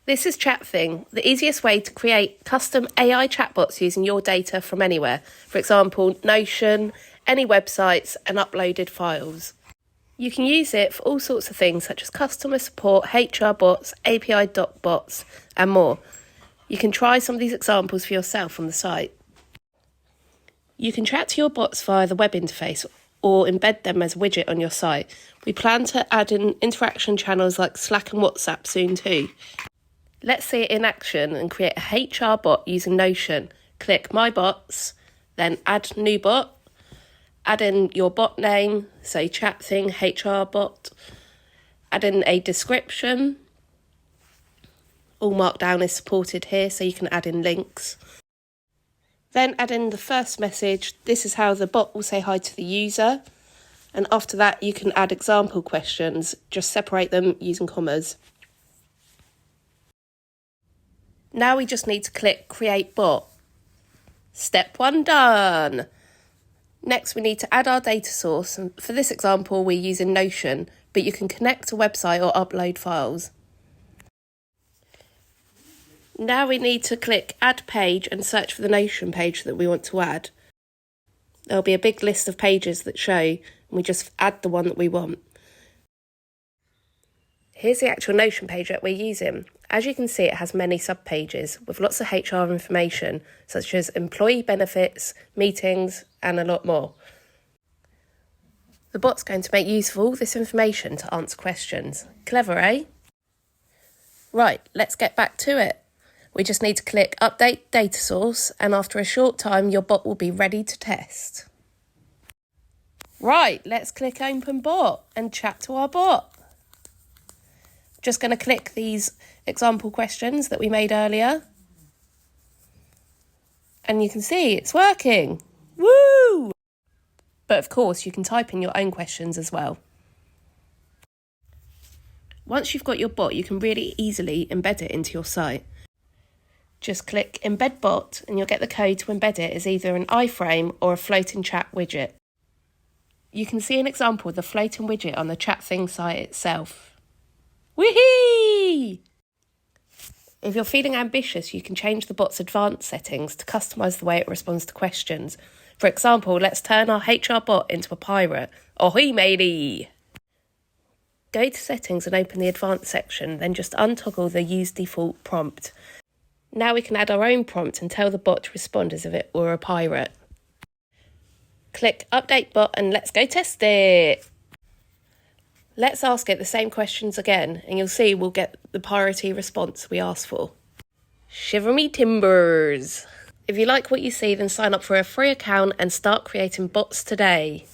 This is ChatThing, the easiest way to create custom AI chatbots using your data from anywhere. For example, Notion, any websites, and uploaded files. You can use it for all sorts of things such as customer support, HR bots, API doc bots, and more. You can try some of these examples for yourself on the site. You can chat to your bots via the web interface or embed them as a widget on your site. We plan to add in interaction channels like Slack and WhatsApp soon too. Let's see it in action and create a HR bot using Notion. Click My Bots, then Add New Bot. Add in your bot name, say ChatThing HR bot. Add in a description. All Markdown is supported here, so you can add in links. Then add in the first message. This is how the bot will say hi to the user. And after that, you can add example questions. Just separate them using commas. Now we just need to click Create Bot. Step 1 done. Next, we need to add our data source. And for this example, we're using Notion, but you can connect a website or upload files. Now we need to click Add Page and search for the Notion page that we want to add. There'll be a big list of pages that show, and we just add the one that we want. Here's the actual Notion page that we're using. As you can see, it has many subpages with lots of HR information, such as employee benefits, meetings, and a lot more. The bot's going to make use of all this information to answer questions. Clever, eh? Right, let's get back to it. We just need to click Update Data Source, and after a short time, your bot will be ready to test. Right, let's click Open Bot and chat to our bot. Just going to click these example questions that we made earlier. And you can see it's working. Woo! But of course, you can type in your own questions as well. Once you've got your bot, you can really easily embed it into your site. Just click Embed Bot and you'll get the code to embed it as either an iframe or a floating chat widget. You can see an example of the floating widget on the ChatThing site itself. Whee! If you're feeling ambitious, you can change the bot's advanced settings to customise the way it responds to questions. For example, let's turn our HR bot into a pirate. Ahoy, matey! Go to Settings and open the Advanced section, then just untoggle the Use Default prompt. Now we can add our own prompt and tell the bot to respond as if it were a pirate. Click Update Bot and let's go test it! Let's ask it the same questions again, and you'll see we'll get the piratey response we asked for. Shiver me timbers! If you like what you see, then sign up for a free account and start creating bots today.